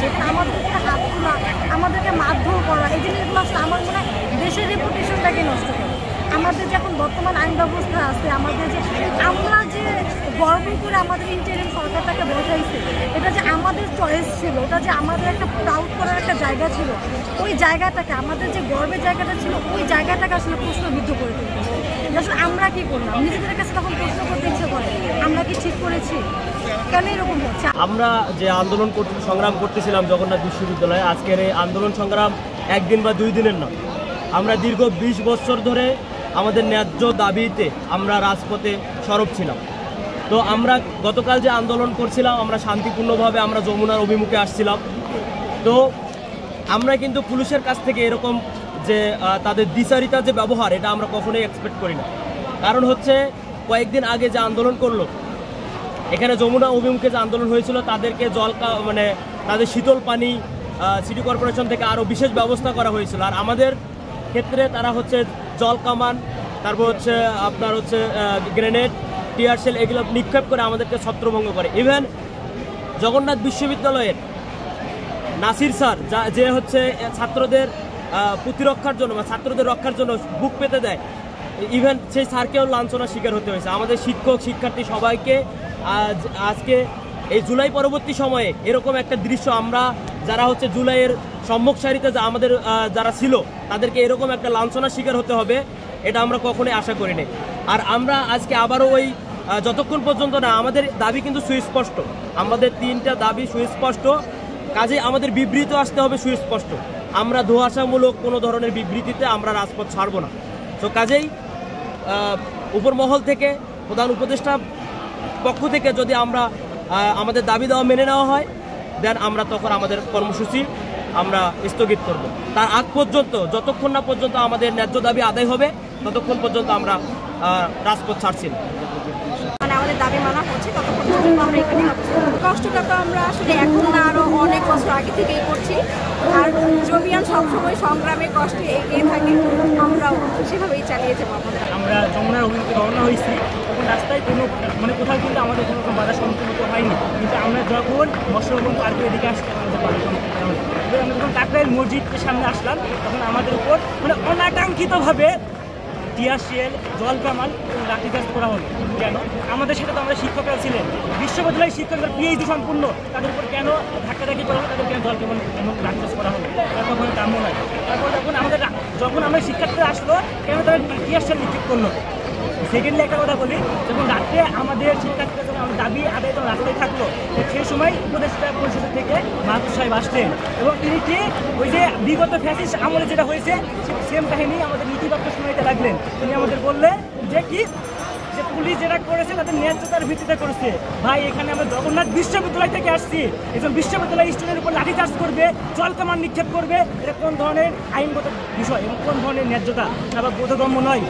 সেখানে আমাদেরকে হাত তোলা, আমাদেরকে মারধর করা, এই জিনিসগুলো আসলে আমার মনে হয় দেশের রেপুটেশনটাকে নষ্ট করে। আমাদের যে এখন বর্তমান আইন ব্যবস্থা আছে, আমাদের যে আমরা যে গর্ব করে আমাদের ইন্টারিম সরকারটাকে বসাইছে, এটা যে আমাদের চয়েস ছিল, এটা যে আমাদের একটা প্রাউড করার একটা জায়গা ছিল, ওই জায়গাটাকে, আমাদের যে গর্বের জায়গাটা ছিল, ওই জায়গাটাকে আসলে প্রশ্নবিদ্ধ করে তুলতেছে। আসলে আমরা কি করলাম, নিজেদের কাছে তখন প্রশ্ন করতে ইচ্ছে করে, আমরা কি ঠিক করেছি, কেন এরকম হচ্ছে? আমরা যে আন্দোলন সংগ্রাম করতেছিলাম জগন্নাথ বিশ্ববিদ্যালয়ে, আজকের এই আন্দোলন সংগ্রাম একদিন বা 2 দিনের না, আমরা দীর্ঘ 20 বছর ধরে আমাদের ন্যায্য দাবিতে আমরা রাজপথে সরব ছিলাম। তো আমরা গতকাল যে আন্দোলন করছিলাম, আমরা শান্তিপূর্ণভাবে আমরা যমুনার অভিমুখে আসছিলাম। তো আমরা কিন্তু পুলিশের কাছ থেকে এরকম যে তাদের দ্বিচারিতার যে ব্যবহার, এটা আমরা কখনোই এক্সপেক্ট করি না। কারণ হচ্ছে কয়েকদিন আগে যে আন্দোলন করলো, এখানে যমুনা অভিমুখে যে আন্দোলন হয়েছিল, তাদেরকে মানে তাদের শীতল পানি সিটি কর্পোরেশন থেকে আরও বিশেষ ব্যবস্থা করা হয়েছিল। আর আমাদের ক্ষেত্রে তারা হচ্ছে জল কামান, তারপর হচ্ছে আপনার হচ্ছে গ্রেনেড, টিয়ারশেল, এগুলো নিক্ষেপ করে আমাদেরকে ছত্রভঙ্গ করে। ইভেন জগন্নাথ বিশ্ববিদ্যালয়ের নাসির স্যার যে হচ্ছে ছাত্রদের প্রতিরক্ষার জন্য বা ছাত্রদের রক্ষার জন্য বুক পেতে দেয়, ইভেন সেই স্যারকেও লাঞ্ছনার শিকার হতে হয়েছে। আমাদের শিক্ষক শিক্ষার্থী সবাইকে আজকে এই জুলাই পরবর্তী সময়ে এরকম একটা দৃশ্য, আমরা যারা হচ্ছে জুলাইয়ের সম্মুখ সারিতে আমাদের যারা ছিল, তাদেরকে এরকম একটা লাঞ্ছনার শিকার হতে হবে, এটা আমরা কখনোই আশা করিনি। আর আমরা আজকে আবারও ওই যতক্ষণ পর্যন্ত না, আমাদের দাবি কিন্তু সুস্পষ্ট, আমাদের 3টা দাবি সুস্পষ্ট, কাজে আমাদের বিবৃতি আসতে হবে সুস্পষ্ট। আমরা ধোঁয়াশামূলক কোনো ধরনের বিবৃতিতে আমরা রাজপথ ছাড়ব না। তো কাজেই উপর মহল থেকে, প্রধান উপদেষ্টা পক্ষ থেকে যদি আমরা আমাদের দাবি দেওয়া মেনে নেওয়া হয়, দেন আমরা তখন আমাদের কর্মসূচি আমরা স্থগিত করব। তার আগ পর্যন্ত, যতক্ষণ না পর্যন্ত আমাদের ন্যায্য দাবি আদায় হবে, ততক্ষণ পর্যন্ত আমরা রাজপথ ছাড়ছি না। মানে আমাদের দাবি মানা হচ্ছে ততক্ষণ পর্যন্ত আমরা এখানে কষ্টটা তো আমরা আসলে এখন না, আরও অনেক বছর আগে থেকেই করছি। আর জমিয়ান সবসময় সংগ্রামে কষ্টে এগিয়ে থাকে, আমরাও সেভাবেই চালিয়ে যাবো। আমরা যমুনার অভিমুখে রওনা হয়েছি, তখন রাস্তায় কোনো কোথাও কিন্তু আমাদের কোনো বাধা সম্মুখীন হয়নি। কিন্তু আমরা যখন মৎস্যভবন পার্কের এদিকে আসতে আমাদের বাধা সম্মুখীন হই। আমরা যখন কাকরাইল মসজিদের সামনে আসলাম, তখন আমাদের উপর অনাকাঙ্ক্ষিতভাবে টিয়ারশেল, জল কামান এবং লাঠিচার্জ করা হলো। কেন? আমাদের সাথে তো আমাদের শিক্ষকরা ছিলেন, বিশ্ববিদ্যালয়ের শিক্ষকরা পিএইচডি সম্পূর্ণ, তাদের উপর কেন ধাক্কাধাক্কি করা হলো, তাদের কেন জল কামান এবং লাঠিচার্জ করা হলো, তার কখনো কাম্য নয়। তারপর যখন আমরা শিক্ষার্থীরা আসলো, কেন তারা টিয়ারশেল নিক্ষেপ করলো? সেকেন্ডলি একটা কথা বলি, যখন রাত্রে আমাদের শিক্ষার্থীরা যখন আমাদের দাবি আদায় যখন রাস্তায় থাকলো, সেই সময় উপদেষ্টা পরিষদ থেকে মাহফুজ সাহেব আসলেন এবং তিনি কি ওই যে বিগত ফ্যাসিস্ট আমলে যেটা হয়েছে সেম কাহিনী আমাদের নীতিবাক্য শোনাইতে লাগলেন। তিনি আমাদের বললেন যে পুলিশ যেটা করেছে তাদের ন্যায্যতার ভিত্তিতে করেছে। ভাই, এখানে আমরা জগন্নাথ বিশ্ববিদ্যালয় থেকে আসছি, একজন বিশ্ববিদ্যালয়ের স্টুডেন্টের উপর লাঠিচার্জ করবে, জল কামান নিক্ষেপ করবে, এটা কোন ধরনের আইনগত বিষয় এবং কোন ধরনের ন্যায্যতা আবার বোধগম্য নয়।